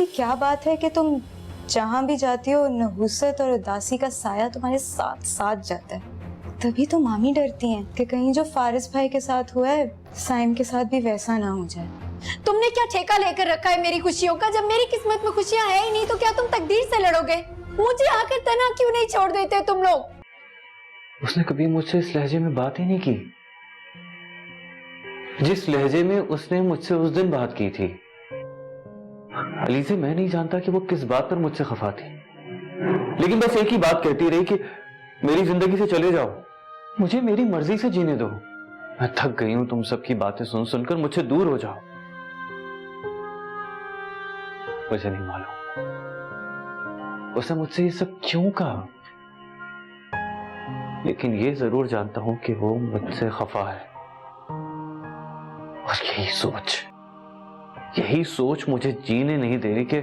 ऐसी क्या बात है कि तुम जहां भी जाती हो नहुसत और उदासी का साया तुम्हारे साथ साथ जाता है? तभी तो मामी डरती हैं कि कहीं जो फारिस भाई के साथ हुआ है साइम के साथ भी वैसा ना हो जाए। तुमने क्या ठेका लेकर रखा है मेरी खुशियों का? जब मेरी किस्मत में खुशियां है ही नहीं तो क्या तुम तकदीर से लड़ोगे? मुझे आकर तना क्यों नहीं छोड़ देते तुम लोग? उसने कभी मुझसे इस लहजे में बात ही नहीं की, जिस लहजे में उसने मुझसे उस दिन बात की थी। अली से मैं नहीं जानता कि वो किस बात पर मुझसे खफा थी, लेकिन बस एक ही बात कहती रही कि मेरी जिंदगी से चले जाओ, मुझे मेरी मर्जी से जीने दो। मैं थक गई हूं तुम सबकी बातें सुन सुनकर, मुझसे दूर हो जाओ। मुझे नहीं मालूम उसने मुझसे ये सब क्यों कहा, लेकिन ये जरूर जानता हूं कि वो मुझसे खफा है। और यही सोच मुझे जीने नहीं दे रही कि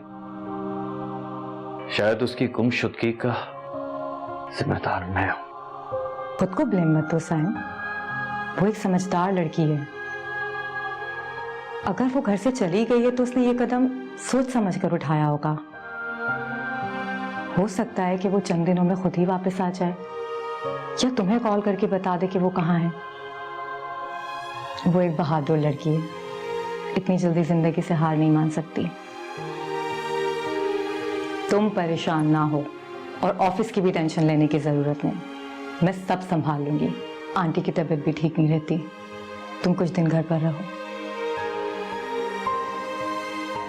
शायद उसकी गुमशुदगी का जिम्मेदार मैं हूं। खुद को ब्लेम मत दो साइम, वो एक समझदार लड़की है। अगर वो घर से चली गई है तो उसने ये कदम सोच समझ कर उठाया होगा। हो सकता है कि वो चंद दिनों में खुद ही वापस आ जाए या तुम्हें कॉल करके बता दे कि वो कहाँ है। वो एक बहादुर लड़की है, इतनी जल्दी जिंदगी से हार नहीं मान सकती। तुम परेशान ना हो और ऑफिस की भी टेंशन लेने की जरूरत नहीं, मैं सब संभाल लूंगी। आंटी की तबीयत भी ठीक नहीं रहती, तुम कुछ दिन घर पर रहो।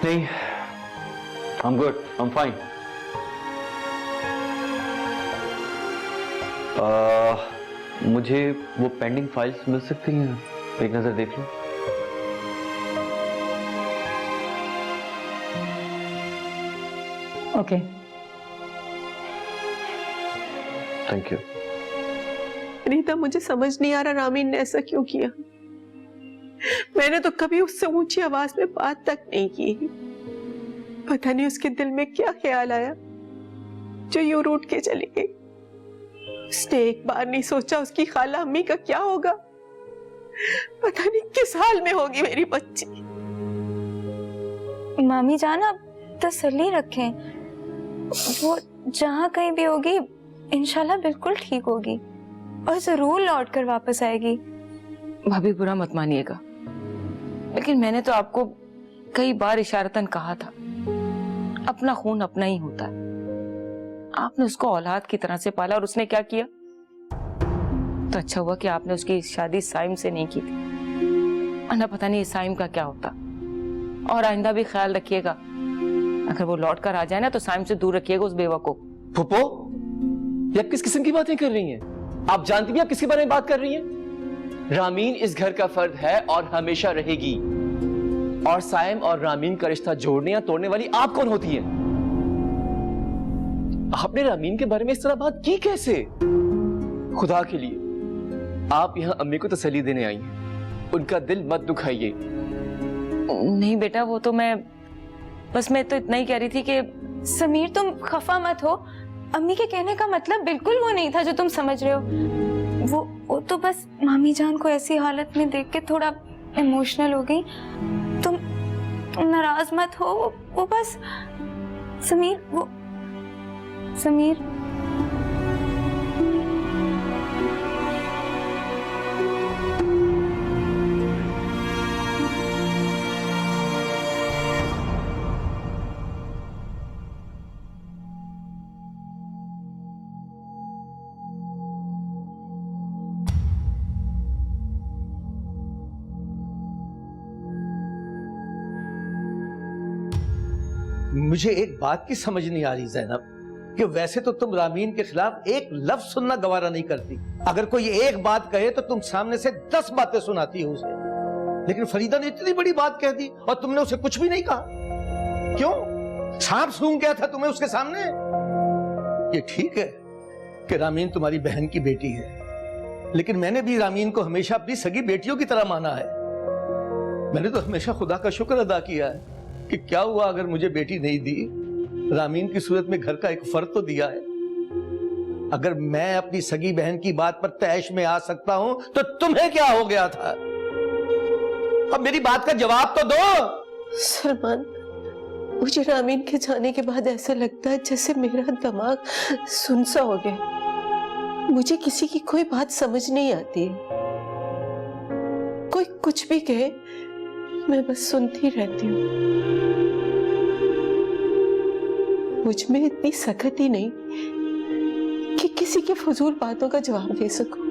नहीं, I'm good, I'm fine. मुझे वो पेंडिंग फाइल्स मिल सकती हैं? एक नजर देख लो। Okay, thank you. रीता, मुझे समझ नहीं आ रहा रामीन ने ऐसा क्यों किया। मैंने तो कभी उससे ऊंची आवाज में बात तक नहीं की। पता नहीं उसके दिल में क्या ख्याल आया जो यूं रूठ के चली गई। उसने एक बार नहीं सोचा उसकी खाला अम्मी का क्या होगा। पता नहीं किस हाल में होगी मेरी बच्ची। मामी जान आप तसल्ली रखें, वो जहाँ कहीं भी होगी इंशाल्लाह बिल्कुल ठीक होगी और जरूर लौट कर वापस आएगी। भाभी बुरा मत मानिएगा, लेकिन मैंने तो आपको कई बार इशारतन कहा था, अपना खून अपना ही होता है। आपने उसको औलाद की तरह से पाला और उसने क्या किया? तो अच्छा हुआ कि आपने उसकी शादी साइम से नहीं की थी, वरना पता नहीं साइम का क्या होता। और आइंदा भी ख्याल रखिएगा, अगर वो लौट कर आ जाए ना तो साइम से दूर रखिएगा उस बेवा को। फुप्पो, ये आप किस किस्म की बातें कर रही हैं? आप जानती भी आप किसके बारे में बात कर रही हैं? रामीन इस घर का फर्द है और हमेशा रहेगी। और साइम और रामीन का रिश्ता जोड़ने या तोड़ने वाली आप कौन होती हैं? आपने रामीन के बारे में इस तरह बात की कैसे? खुदा के लिए आप यहाँ अम्मी को तसल्ली देने आई हैं, उनका दिल मत दुखाइए। नहीं बेटा, वो तो मैं तो इतना ही कह रही थी कि समीर तुम खफा मत हो, अम्मी के कहने का मतलब बिल्कुल वो नहीं था जो तुम समझ रहे हो। वो तो बस मामी जान को ऐसी हालत में देख के थोड़ा इमोशनल हो गई। तुम नाराज मत हो, वो बस समीर मुझे एक बात की समझ नहीं आ रही जैनब, कि वैसे तो तुम रामीन के खिलाफ एक लफ्ज सुनना गवारा नहीं करती। अगर कोई एक बात कहे तो तुम सामने से 10 बातें सुनाती हो उसे, लेकिन फरीदा ने इतनी बड़ी बात कह दी और तुमने उसे कुछ भी नहीं कहा। क्यों? सांप सूंघ गया था तुम्हें उसके सामने? ये ठीक है कि रामीन तुम्हारी बहन की बेटी है, लेकिन मैंने भी रामीन को हमेशा अपनी सगी बेटियों की तरह माना है। मैंने तो हमेशा खुदा का शुक्र अदा किया है कि क्या हुआ अगर मुझे बेटी नहीं दी, रामीन की सूरत में घर का एक फर्द तो दिया है। अगर मैं अपनी सगी बहन की बात पर तैश में आ सकता हूं तो तुम्हें क्या हो गया था? अब मेरी बात का जवाब तो दो। सलमान, मुझे रामीन के जाने के बाद ऐसा लगता है जैसे मेरा दिमाग सुनसा हो गया। मुझे किसी की कोई बात समझ नहीं आती। कोई कुछ भी कहे मैं बस सुनती रहती हूँ। मुझ में इतनी सकत ही नहीं कि किसी की फजूल बातों का जवाब दे सकूं।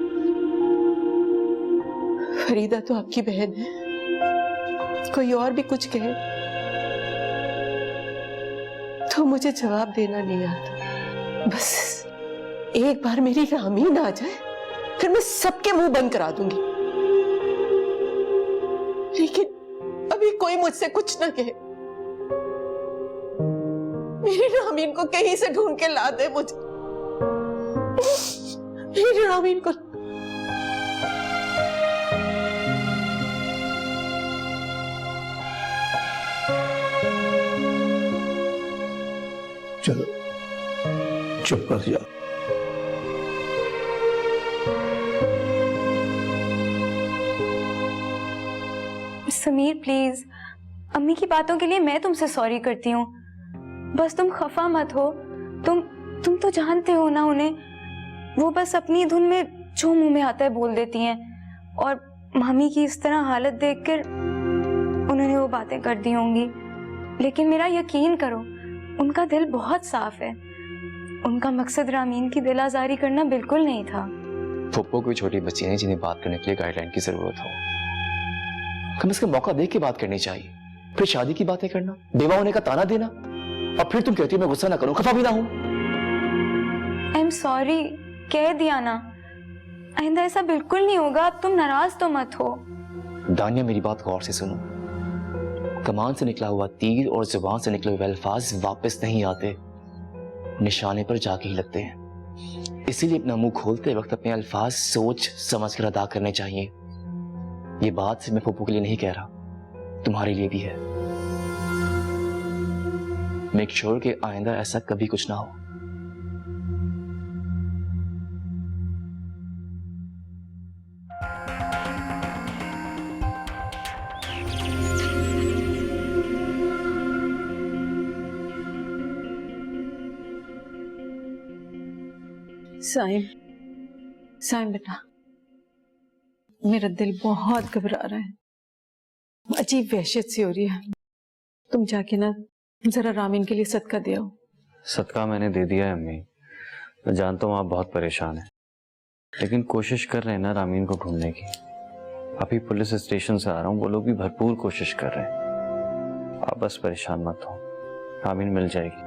फरीदा तो आपकी बहन है, कोई और भी कुछ कहे तो मुझे जवाब देना नहीं आता। बस एक बार मेरी रामीन आ जाए फिर मैं सबके मुंह बंद करा दूंगी। लेकिन अभी कोई मुझसे कुछ ना कहे। मेरी रामीन को कहीं से ढूंढ के ला दे मुझे। मेरी रामीन को चलो चुप कर जाओ। समीर प्लीज, अम्मी की बातों के लिए मैं तुमसे सॉरी करती हूँ। बस तुम खफा मत हो। तुम तो जानते हो ना उन्हें, वो बस अपनी धुन में जो मुंह में आता है बोल देती हैं। और मामी की इस तरह हालत देखकर उन्होंने वो बातें कर दी होंगी। लेकिन मेरा यकीन करो, उनका दिल बहुत साफ है। उनका मकसद रामीन की दिल आजारी करना बिल्कुल नहीं था। फुप्पो कोई छोटी बच्ची नहीं जिन्हें बात करने के लिए गाइडलाइन की जरूरत हो। कम से कम मौका देख के बात करनी चाहिए। फिर शादी की बातें करना, बेवा होने का ताना देना, और फिर तुम कहती हो मैं गुस्सा ना करूं, खफा भी ना हूं। आई एम सॉरी, कह दिया ना। आइंदा ऐसा बिल्कुल नहीं होगा। अब तुम नाराज तो मत हो। दानिया मेरी बात गौर से सुनो। कमान से निकला हुआ तीर और जुबान से निकले हुए अल्फाज वापस नहीं आते, निशाने पर जाके ही लगते हैं। इसीलिए अपना मुंह खोलते वक्त अपने अल्फाज सोच समझ कर अदा करने चाहिए। ये बात सिर्फ मैं फूफू के लिए नहीं कह रहा, तुम्हारे लिए भी है। मेक श्योर कि आइंदा ऐसा कभी कुछ ना हो। साइम बेटा, मेरा दिल बहुत घबरा रहा है। अजीब वहशत सी हो रही है। तुम जाके ना जरा रामीन के लिए सदका दे आओ। सदका मैंने दे दिया है अम्मी। मैं जानता हूँ आप बहुत परेशान हैं, लेकिन कोशिश कर रहे हैं ना रामीन को ढूंढने की। अभी पुलिस स्टेशन से आ रहा हूँ, वो लोग भी भरपूर कोशिश कर रहे हैं। आप बस परेशान मत हो, रामीन मिल जाएगी।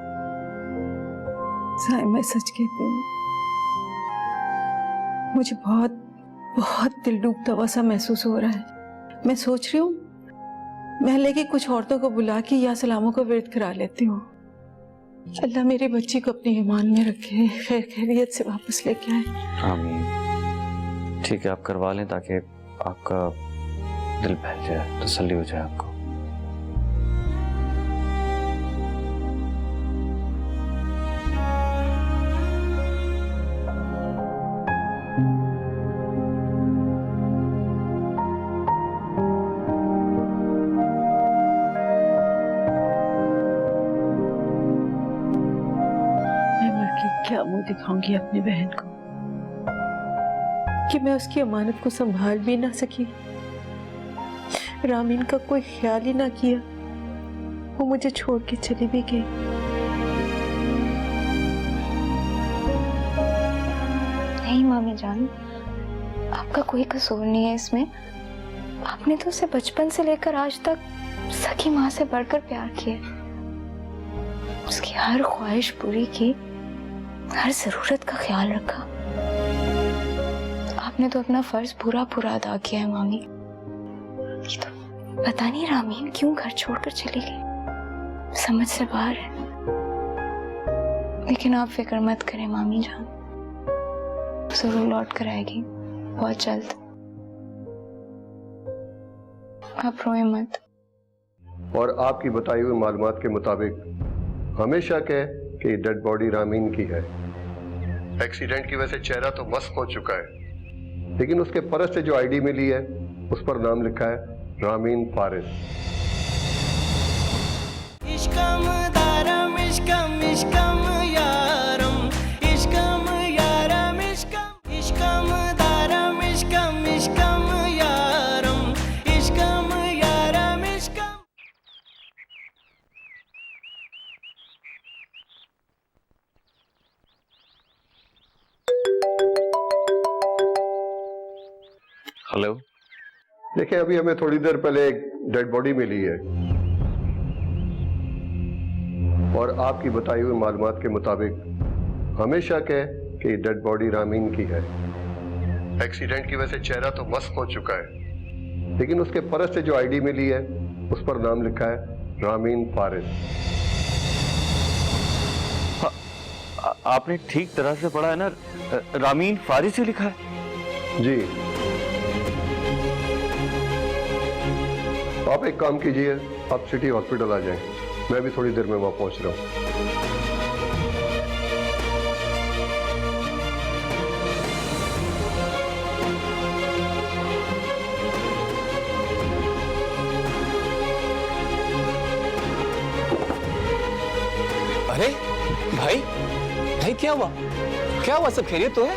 साइम, मैं सच कहती हूँ, मुझे बहुत बहुत दिल डूबता हुआ सा महसूस हो रहा है। मैं सोच रही हूँ महल्ले की कुछ औरतों को बुला के या सलामों को विर्द करा लेती हूँ। अल्लाह मेरी बच्ची को अपनी ईमान में रखे, खैर खैरियत से वापस लेके आए। आमीन। ठीक है, आप करवा लें ताकि आपका दिल बहल जाए, तसल्ली हो जाए आपको। क्या मुंह दिखाऊंगी अपनी बहन को कि मैं उसकी अमानत को संभाल भी ना सकी। रामीन का कोई ख्याल ही ना किया, वो मुझे छोड़ के चली भी गई। नहीं मामी जान, आपका कोई कसूर नहीं है इसमें। आपने तो उसे बचपन से लेकर आज तक सखी माँ से बढ़कर प्यार किया, उसकी हर ख्वाहिश पूरी की, हर जरूरत का ख्याल रखा। आपने तो अपना फर्ज पूरा पूरा अदा किया है मामी। ये तो पता नहीं रामीन क्यों घर छोड़कर चली गई, समझ से बाहर है। लेकिन आप फिक्र मत करें मामी जान, जरूर लौट कर आएगी बहुत जल्द। आप रोए मत। और आपकी बताई हुई मालूमात के मुताबिक हमें शक है कि डेड बॉडी रामीन की है। एक्सीडेंट की वजह से चेहरा तो मस्क हो चुका है, लेकिन उसके पर्स से जो आईडी मिली है उस पर नाम लिखा है रामीन फारिस। इश्कम दारम इश्कम इश्कम यारम इश्कम यारम इश्कम इश्कम दारम इश्कम इश्कम यारम इश्कम यारम इश्कम। हेलो। देखिए, अभी हमें थोड़ी देर पहले एक डेड बॉडी मिली है और आपकी बताई हुई मालूमात के मुताबिक हमें शक है कि डेड बॉडी रामीन की है। एक्सीडेंट की वजह से चेहरा तो मस्क हो चुका है, लेकिन उसके परस से जो आईडी मिली है उस पर नाम लिखा है रामीन फारिस। आपने ठीक तरह से पढ़ा है ना? रामीन फारिस ही लिखा है? जी। आप एक काम कीजिए, आप सिटी हॉस्पिटल आ जाएं, मैं भी थोड़ी देर में वहां पहुंच रहा हूं। अरे भाई, भाई क्या हुआ? क्या हुआ? सब खैरियत तो है?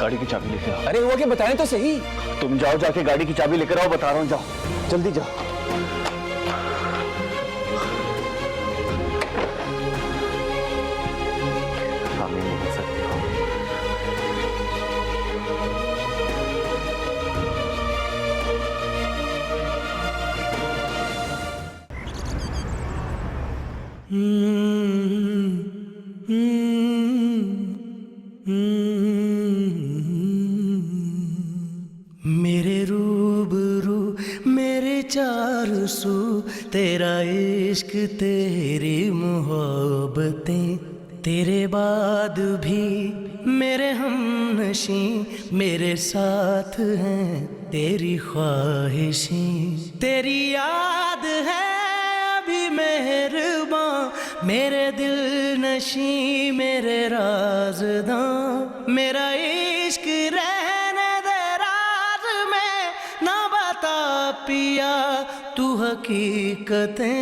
गाड़ी की चाबी लेकर आओ। अरे हुआ क्या, बताने तो सही। तुम जाओ, जाके गाड़ी की चाबी लेकर आओ, बता रहा हूँ, जाओ जल्दी जाओ। रामीन नहीं कर सकती हो। मेरे रूबरू मेरे चार सू तेरा इश्क तेरी मोहब्बतें, तेरे बाद भी मेरे हमनशी, मेरे साथ हैं तेरी ख्वाहिशें। तेरी याद है अभी मेहरबान, मेरे दिल नशी, मेरे राज़दां, मेरा इश्क रहने दे राज में, ना बता पिया तू हकीकतें।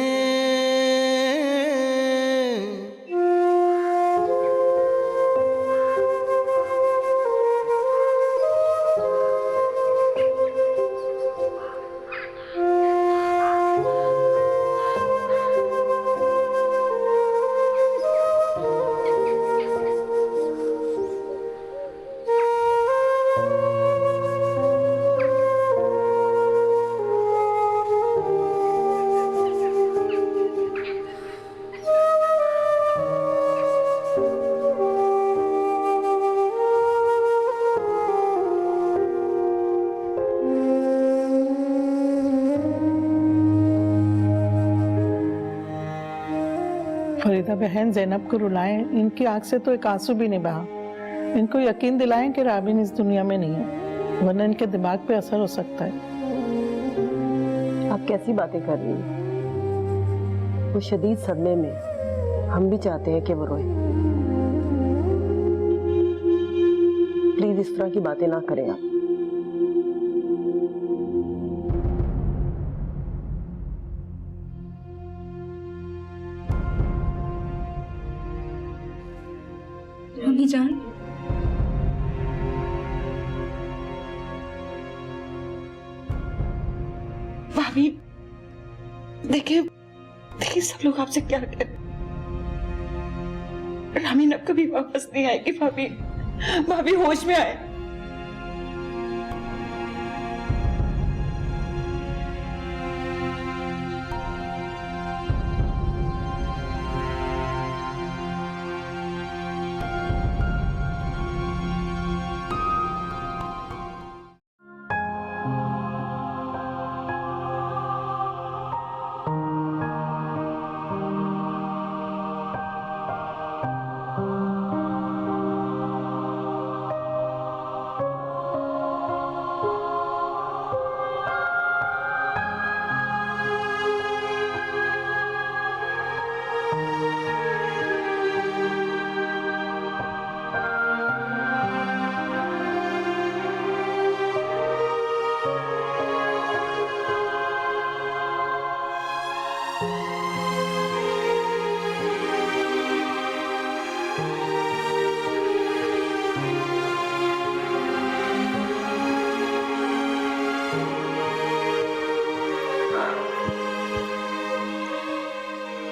फरीदा बहन जैनब को रुलाएं, इनकी आंख से तो एक आंसू भी नहीं बहा। इनको यकीन दिलाएं कि राबिन इस दुनिया में नहीं है, वरना इनके दिमाग पे असर हो सकता है। आप कैसी बातें कर रही हैं? वो शदीद सदमे में, हम भी चाहते हैं कि वो रोए। प्लीज इस तरह की बातें ना करें आप। मम्मी जान, भाभी देखिए, देखिए सब लोग आपसे क्या कह रहे हैं। रामीन अब कभी वापस नहीं आएगी भाभी। भाभी होश में आए।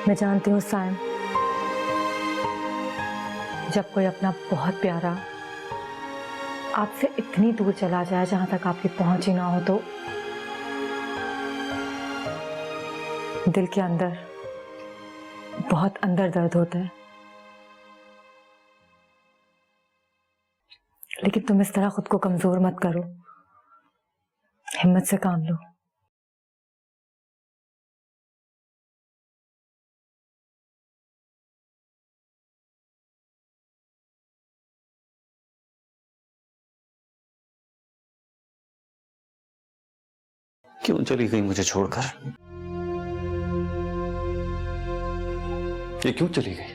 मैं जानती हूँ सायम, जब कोई अपना बहुत प्यारा आपसे इतनी दूर चला जाए जहां तक आपकी पहुंच ही ना हो, तो दिल के अंदर बहुत अंदर दर्द होता है। लेकिन तुम इस तरह खुद को कमजोर मत करो, हिम्मत से काम लो। क्यों चली गई मुझे छोड़कर? ये क्यों चली गई?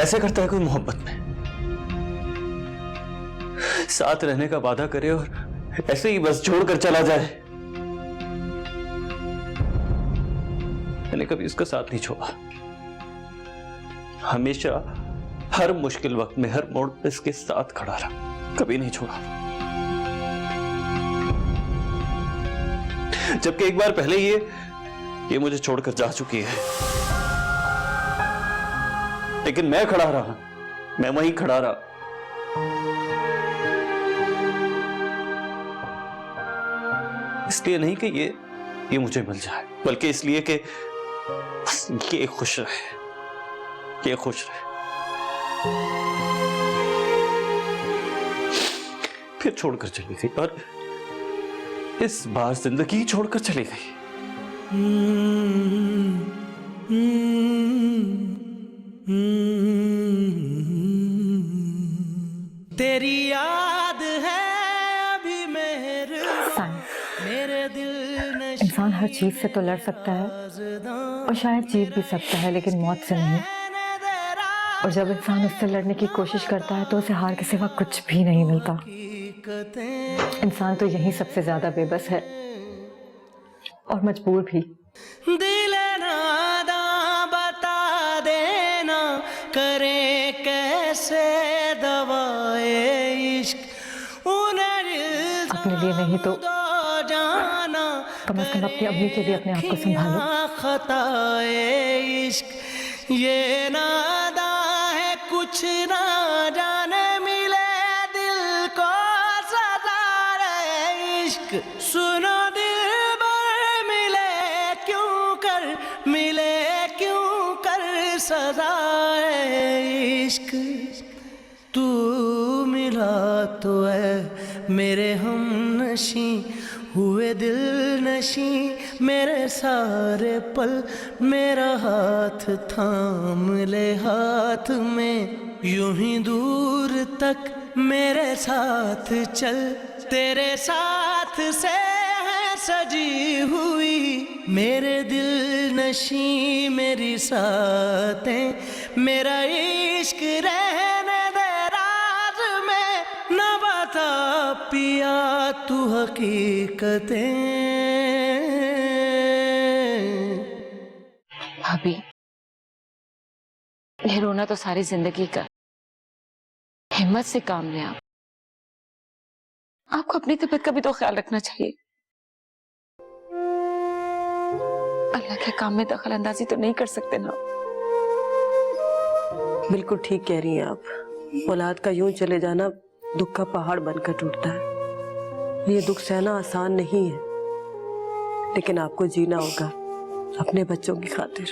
ऐसे करता है कोई मोहब्बत में? साथ रहने का वादा करे और ऐसे ही बस छोड़कर चला जाए। मैंने कभी उसका साथ नहीं छोड़ा, हमेशा हर मुश्किल वक्त में हर मोड़ पर इसके साथ खड़ा रहा, कभी नहीं छोड़ा। जबकि एक बार पहले ये मुझे छोड़कर जा चुकी है, लेकिन मैं खड़ा रहा, मैं वहीं खड़ा रहा। इसलिए नहीं कि ये मुझे मिल जाए, बल्कि इसलिए कि ये खुश रहे, ये खुश रहे। फिर छोड़कर चली गई, और इस बार जिंदगी छोड़कर चली गई। तेरी याद है अभी मेरे दिल ने। इंसान हर चीज से तो लड़ सकता है और शायद जीत भी सकता है, लेकिन मौत से नहीं। और जब इंसान उससे लड़ने की कोशिश करता है तो उसे हार के सिवा कुछ भी नहीं मिलता। इंसान तो यही सबसे ज्यादा बेबस है और मजबूर भी। दिल नादा बता देना, करे कैसे दवाए इश्क। अपने लिए नहीं तो जाना, कम से कम अपनी अम्मी के लिए अपने आप को संभालो। खताए इश्क ये नादा है, कुछ ना जाने मिले दिल को सदा रे इश्क। सुनो दिल भर मिले क्यों कर सजाए इश्क। तू मिला तो है मेरे हमनशी, हुए दिल नशी मेरे सारे पल। मेरा हाथ थाम ले हाथ में, यूं ही दूर तक मेरे साथ चल। तेरे साथ से है सजी हुई मेरे दिल नशी मेरी साथें। मेरा इश्क रहने दे राज में, न बता पिया तू हकीकतें। भाभी, ये रोना तो सारी जिंदगी का। हिम्मत से काम लें आप। आपको अपनी तबीयत का भी तो ख्याल रखना चाहिए। अल्लाह के काम में दखल अंदाजी तो नहीं कर सकते ना। बिल्कुल ठीक कह रही हैं आप। औलाद का यूं चले जाना दुख का पहाड़ बनकर टूटता है। ये दुख सहना आसान नहीं है, लेकिन आपको जीना होगा अपने बच्चों की खातिर।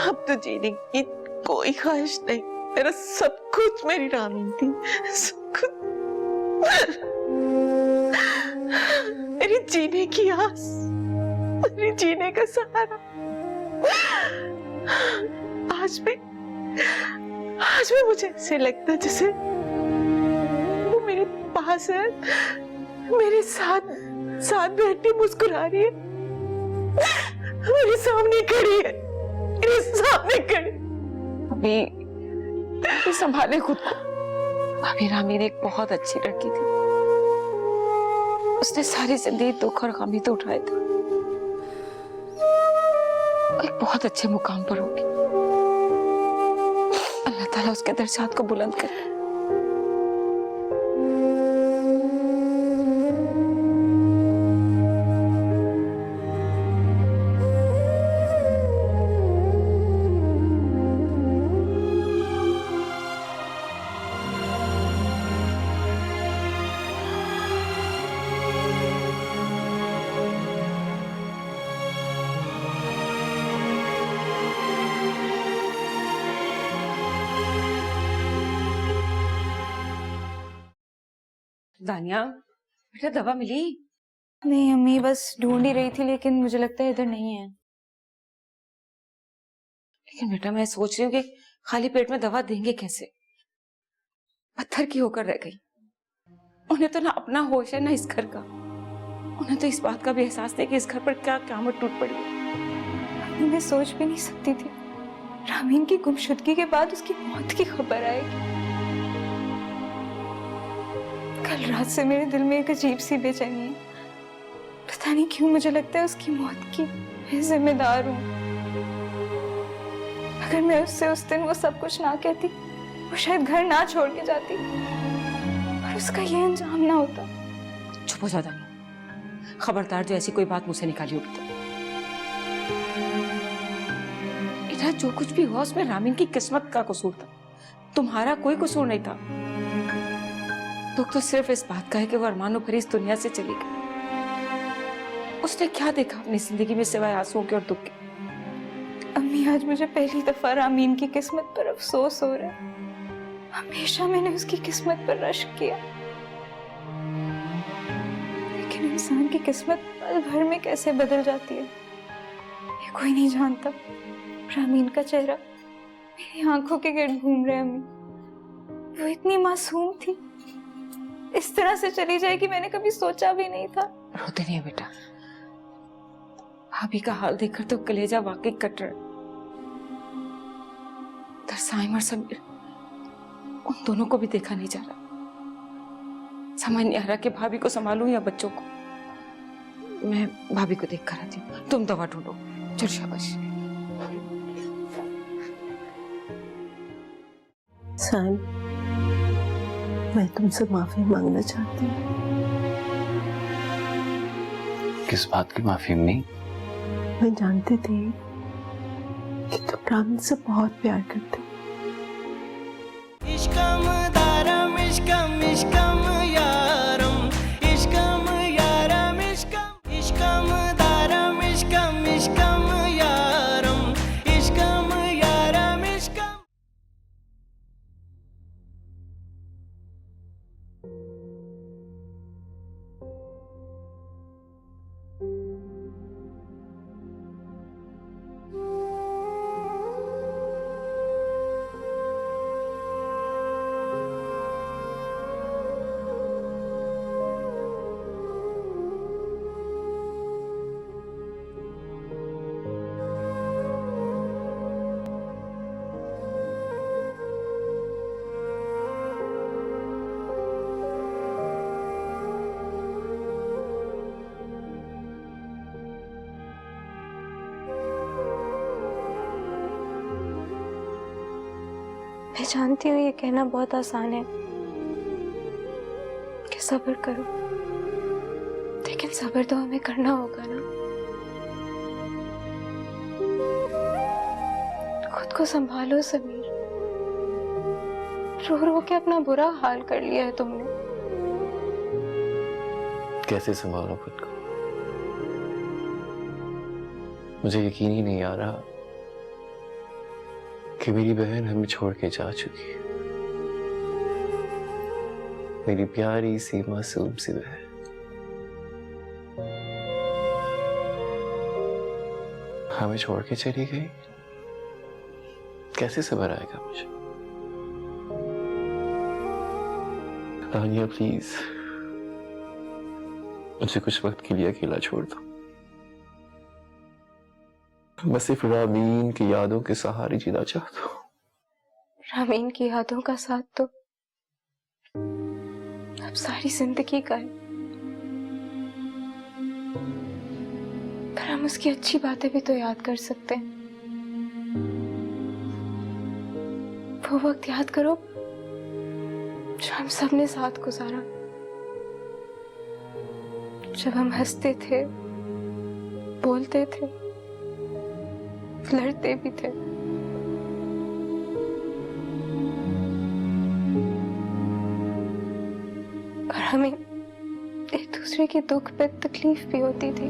अब तो जीने की कोई ख्वाहिश नहीं, मेरा सब कुछ मेरी रामीन थी, सब कुछ। मेरी जीने की आस, मेरी जीने का सहारा। आज भी मुझे ऐसे लगता है जैसे वो मेरे पास है, मेरे साथ बैठी मुस्कुरा रही है, मेरे सामने खड़ी है, मेरे सामने खड़ी। अभी संभाले खुद को। अभी रामीन एक बहुत अच्छी लड़की थी, उसने सारी जिंदगी दुख और गम ही तो उठाए थे। एक बहुत अच्छे मुकाम पर होगी। अल्लाह ताला उसके दर्जात को बुलंद करे। दानिया बेटा दवा मिली? नहीं अम्मी, बस ढूंढ ही रही थी, लेकिन मुझे लगता है इधर नहीं है। लेकिन बेटा मैं सोच रही हूँ कि खाली पेट में दवा देंगे कैसे? पत्थर की होकर रह गई। उन्हें तो ना अपना होश है ना इस घर का। उन्हें तो इस बात का भी एहसास नहीं कि इस घर पर क्या क़यामत टूट पड़ी है। अम्मी मैं सोच भी नहीं सकती थी रामीन की गुमशुदगी के बाद उसकी मौत की खबर आएगी। कल रात से मेरे दिल में एक अजीब सी बेचैनी है। पता नहीं क्यों मुझे लगता है उसकी मौत की मैं जिम्मेदार हूँ। अगर मैं उससे उस दिन वो सब कुछ ना कहती, वो शायद घर ना छोड़ के जाती और उसका ये अंजाम ना होता। चुप हो जा दानिया, खबरदार जो ऐसी कोई बात मुझसे निकाली होगी तो। बेटा जो कुछ भी हुआ उसमें रामीन की किस्मत का कसूर था, तुम्हारा कोई कसूर नहीं था। दुख तो सिर्फ इस बात का है कि वो अरमानों भरी इस दुनिया से चली गई। उसने क्या देखा अपनी जिंदगी में सिवाय आंसुओं के और दुख के? अम्मी आज मुझे पहली दफा रामीन की किस्मत पर अफसोस हो रहा है। हमेशा मैंने उसकी किस्मत पर रश्क किया, लेकिन इंसान की किस्मत पल भर में कैसे बदल जाती है ये कोई नहीं जानता। रामीन का चेहरा मेरी आंखों के गिर्द घूम रहा है अम्मी। वो इतनी मासूम थी, इस तरह से चली जाएगी मैंने कभी सोचा भी नहीं था। रोते नहीं है बेटा, भाभी का हाल देखकर तो कलेजा वाकई कट रहा है। साइम और समीर उन दोनों को भी देखा नहीं जा रहा। समझ नहीं आ रहा कि भाभी को संभालूं या बच्चों को। मैं भाभी को देख कर आती हूँ, तुम दवा ढूंढो। चल शाबाश। साइम, मैं तुमसे माफी मांगना चाहती हूँ। किस बात की माफी अम्मी? मैं जानती थी कि तुम रामीन से बहुत प्यार करते हो। इश्कम दारम इश्कम इश्कम यारम इश्कम यारम इश्कम इश्कम दारम इश्कम इश्कम यारम इश्कम यारम इश्कम। मैं जानती हूँ ये कहना बहुत आसान है कि सब्र करो, लेकिन सब्र तो हमें करना होगा ना। खुद को संभालो समीर, रो रो के अपना बुरा हाल कर लिया है तुमने। कैसे संभालो खुद को? मुझे यकीन ही नहीं आ रहा कि मेरी बहन हमें छोड़ के जा चुकी है। मेरी प्यारी सी मासूम सी बहन। हमें छोड़ के चली गई। कैसे सब्र आएगा मुझे? तानिया प्लीज मुझे कुछ वक्त के लिए अकेला छोड़ दो। मैं सिर्फ रामीन की यादों के सहारे जीना चाहता हूँ। रामीन की यादों का साथ तो अब सारी जिंदगी का है, पर हम उसकी अच्छी बातें भी तो याद कर सकते हैं। वो वक्त याद करो जो हम सब ने साथ गुजारा, जब हम हंसते थे, बोलते थे, लड़ते भी थे। और हमें एक दूसरे के दुख पे तकलीफ भी होती थी।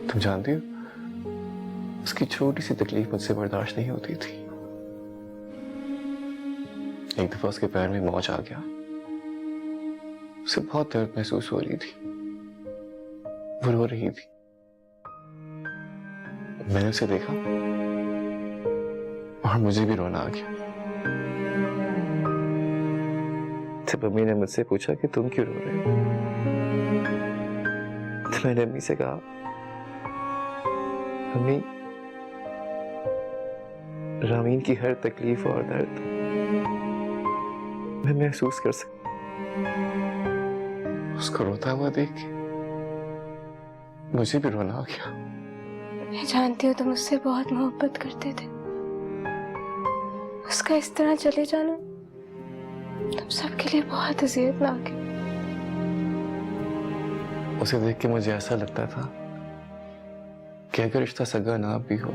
तुम जानती हो उसकी छोटी सी तकलीफ मुझसे बर्दाश्त नहीं होती थी। एक दफा उसके पैर में मौच आ गया उसे बहुत दर्द महसूस हो रही थी, वो रो रही थी। मैंने उसे देखा और मुझे भी रोना आ गया। जब अम्मी ने मुझसे पूछा कि तुम क्यों रो रहे हो, तो मैंने अम्मी से कहा, अम्मी, रामीन की हर तकलीफ और दर्द मैं महसूस कर सकता। उसको रोता हुआ देख के मुझे भी रोना आ गया। मैं जानती हूँ तुम उससे बहुत मोहब्बत करते थे। उसका इस तरह चले जाना तुम सबके लिए बहुत अज़ियतनाक है। उसे देख के मुझे ऐसा लगता था कि अगर रिश्ता सगा ना भी हो,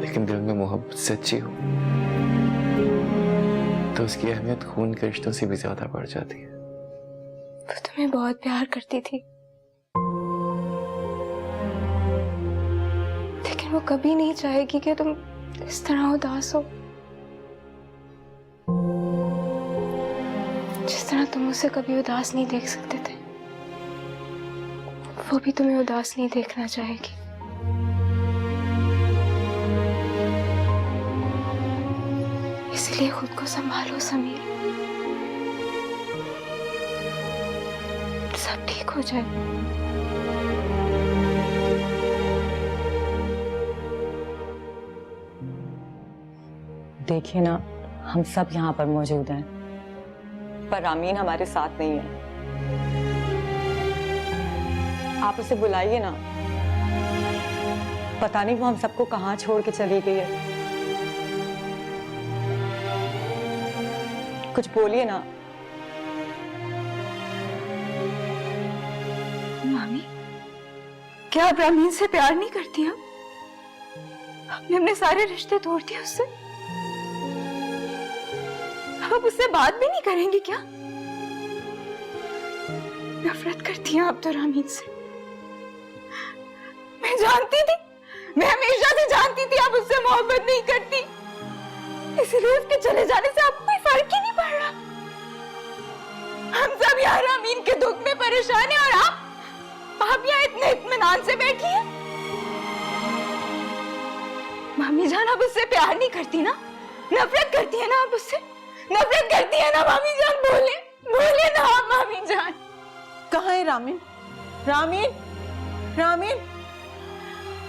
लेकिन दिल में मोहब्बत सच्ची हो, तो उसकी अहमियत खून के रिश्तों से भी ज्यादा बढ़ जाती है। वो तुम्हें बहुत प्यार करती थी, लेकिन वो कभी नहीं चाहेगी कि तुम इस तरह उदास हो। जिस तरह तुम उसे कभी उदास नहीं देख सकते थे, वो भी तुम्हें उदास नहीं देखना चाहेगी। इसलिए खुद को संभालो समीर, सब ठीक हो जाए। देखिए ना, हम सब यहाँ पर मौजूद हैं, पर रामीन हमारे साथ नहीं है। आप उसे बुलाइए ना, पता नहीं वो हम सबको कहाँ छोड़ के चली गई है। कुछ बोलिए ना। मामी, क्या आप रामीन से प्यार नहीं करती? हम हमने अपने सारे रिश्ते तोड़ दिए उससे। आप उससे बात भी नहीं करेंगी क्या? नफरत करती हैं आप तो रामीन से। मैं जानती थी, मैं हमेशा से जानती थी आप उससे मोहब्बत नहीं करती, इसलिए उसके चले जाने से आपको कोई फर्क ही नहीं पड़ रहा। हम सब यहाँ रामीन के दुख में परेशान हैं और आप यहाँ इतने इत्मीनान से बैठी हैं। मामी जान, आप उससे प्यार नहीं करती ना? नफरत करती है ना आप उससे? नफरत करती है ना मामी जान? बोले बोले ना आप मामी जान। कहाँ है रामीन? रामीन, रामीन,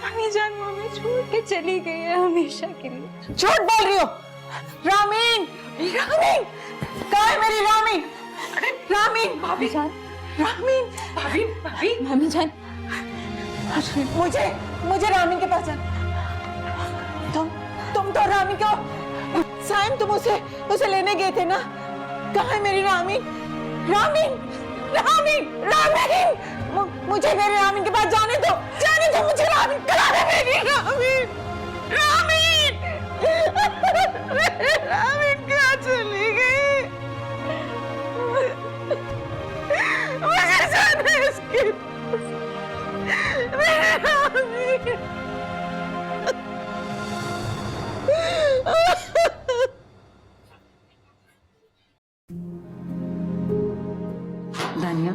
मामी जान वो हमें छोड़ के चली गई है हमेशा के लिए। झूठ बोल रही हो। रामीन, रामीन, कहाँ है मेरी रामीन? रामीन, भाभी जान, रामीन, भाभी भाभी मामी जान, मुझे रामीन के पास जाना। तुम तो रामीन को, साइम तुम उसे लेने गए थे ना? कहाँ है मेरी रामीन? रामीन, रामीन, रामीन, मुझे मेरे रामीन के पास जाने दो मुझे। रामीन, कहाँ है मेरी रामीन? रामीन, रामीन कहाँ चली गई? मुझे जाना है इसके पास। मेरी रामीन। दानिया,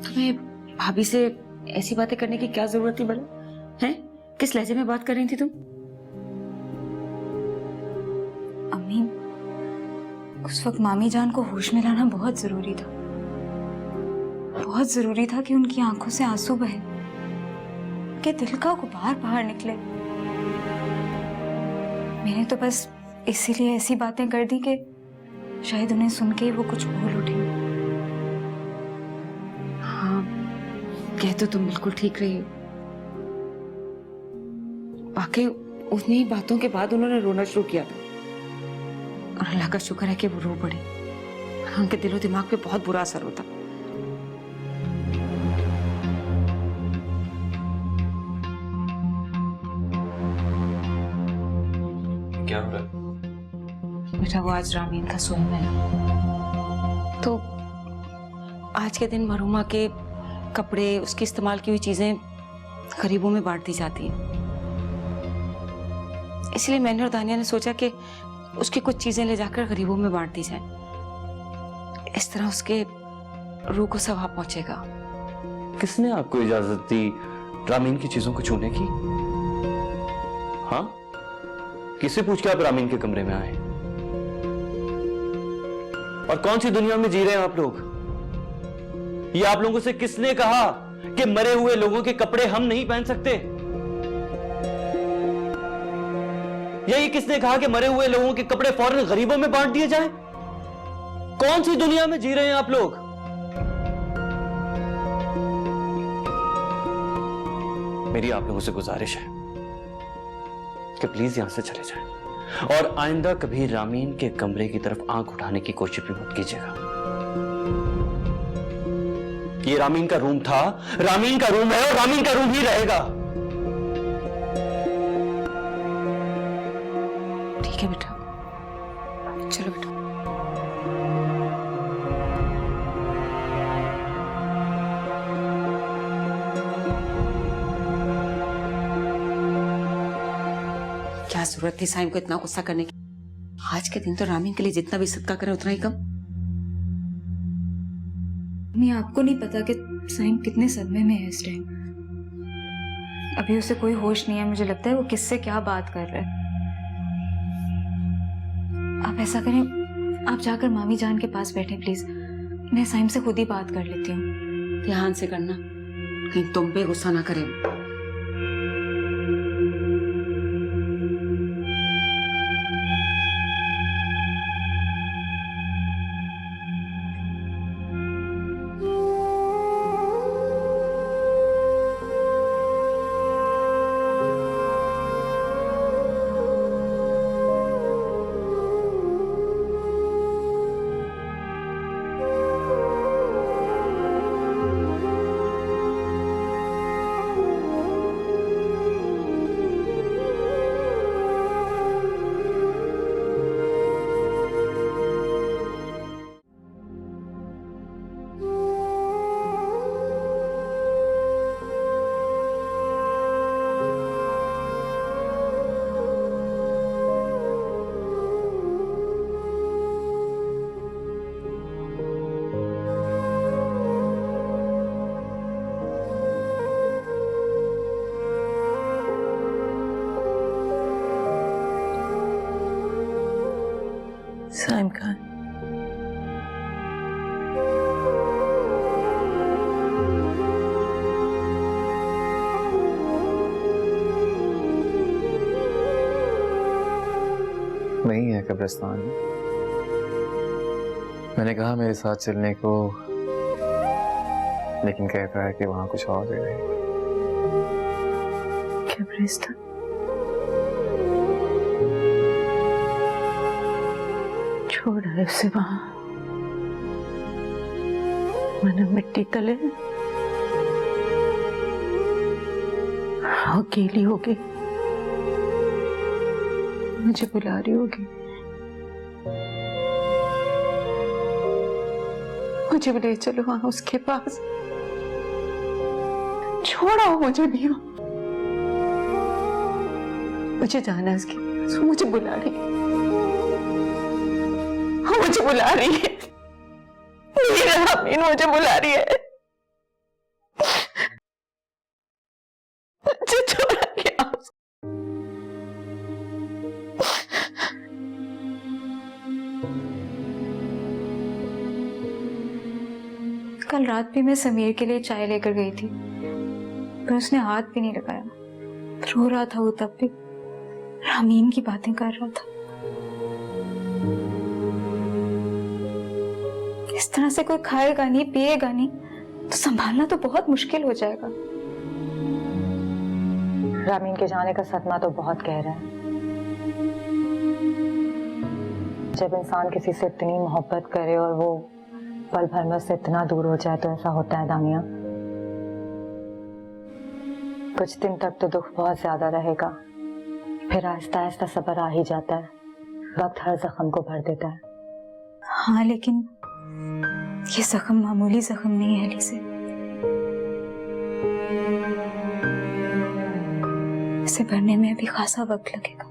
तुम्हें भाभी से ऐसी बातें करने की क्या जरूरत थी भला? हैं? किस लहजे में बात कर रही थी तुम? अम्मी, उस वक्त मामी जान को होश में लाना बहुत जरूरी था। बहुत जरूरी था कि उनकी आंखों से आंसू बहे, कि दिल का गुबार बाहर निकले। मैंने तो बस इसीलिए ऐसी बातें कर दी कि शायद उन्हें सुन के ही वो कुछ बोल उठे। हाँ, कह तो तुम बिल्कुल ठीक रही हो। वाकई उन्हीं बातों के बाद उन्होंने रोना शुरू किया था, और अल्लाह का शुक्र है कि वो रो पड़ी। उनके दिलो दिमाग पे बहुत बुरा असर होता। क्या हो रहा है? बेटा, वो आज रामीन का सोम है, तो आज के दिन मरहुमा के कपड़े, उसकी इस्तेमाल की हुई चीजें गरीबों में बांट दी जाती हैं। इसलिए मैंने और दानिया ने सोचा कि उसकी कुछ चीजें ले जाकर गरीबों में बांट दी जाए। इस तरह उसके रूह को सवाब पहुंचेगा। किसने आपको इजाजत दी रामीन की चीजों को छूने की? हाँ, किससे पूछ के आप रामीन के कमरे में आए? और कौन सी दुनिया में जी रहे हैं आप लोग? ये आप लोगों से किसने कहा कि मरे हुए लोगों के कपड़े हम नहीं पहन सकते? या ये किसने कहा कि मरे हुए लोगों के कपड़े फौरन गरीबों में बांट दिए जाएं? कौन सी दुनिया में जी रहे हैं आप लोग? मेरी आप लोगों से गुजारिश है कि प्लीज यहां से चले जाएं और आइंदा कभी रामीन के कमरे की तरफ आंख उठाने की कोशिश भी मत कीजिएगा। ये रामीन का रूम था, रामीन का रूम है और रामीन का रूम ही रहेगा। ठीक है बेटा, चलो बेटा। क्या जरूरत थी साइम को इतना गुस्सा करने की? आज के दिन तो रामीन के लिए जितना भी सदका करें उतना ही कम। नहीं, आपको नहीं पता कि साइम कितने सदमे में है इस टाइम। अभी उसे कोई होश नहीं है। मुझे लगता है वो किससे क्या बात कर रहा है। आप ऐसा करें, आप जाकर मामी जान के पास बैठे प्लीज। मैं साइम से खुद ही बात कर लेती हूँ। ध्यान से करना, कहीं तुम पे गुस्सा ना करें। साइम खान, नहीं है कब्रिस्तान में। मैंने कहा मेरे साथ चलने को, लेकिन कहता है कि वहां कुछ और है। कब्रिस्तान? छोड़ है उसे वहां, मन मिट्टी तले अकेली होगी। मुझे बुला रही होगी, मुझे भी ले चलो वहां उसके पास। छोड़ो मुझे नहीं, मुझे जाना है उसके पास। वो मुझे बुला रही है, मुझे बुला रही है। रामीन मुझे बुला रही है। मुझे छोड़ा क्या? कल रात भी मैं समीर के लिए चाय लेकर गई थी, पर उसने हाथ भी नहीं लगाया। रो रहा था वो, तब भी रामीन की बातें कर रहा था। इस तरह से कोई खाएगा नहीं, पिएगा नहीं, तो संभालना तो बहुत मुश्किल हो जाएगा। रामीन के जाने का सदमा तो बहुत गहरा है। जब इंसान किसी से इतनी मोहब्बत करे और वो पल भर में उससे इतना दूर हो जाए तो ऐसा होता है दानिया। कुछ दिन तक तो दुख बहुत ज्यादा रहेगा, फिर आहिस्ता आहिस्ता सब्र आ ही जाता है। वक्त हर जख्म को भर देता है। हाँ, लेकिन ये जख्म मामूली जख्म नहीं है अली से। इसे भरने में अभी खासा वक्त लगेगा।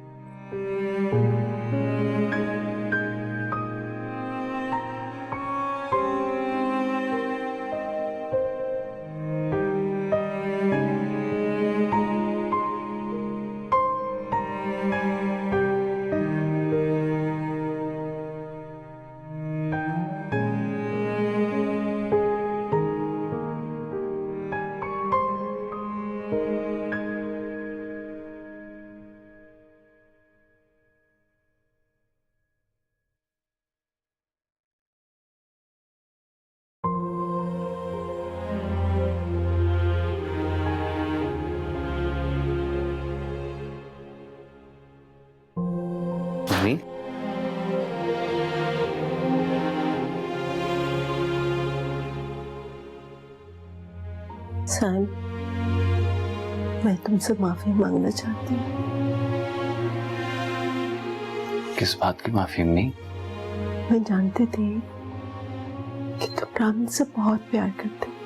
मम्मी, सैम, मैं तुमसे माफी मांगना चाहती हूँ। किस बात की माफी अम्मी? मैं जानती थी कि तुम रामीन से बहुत प्यार करते हो,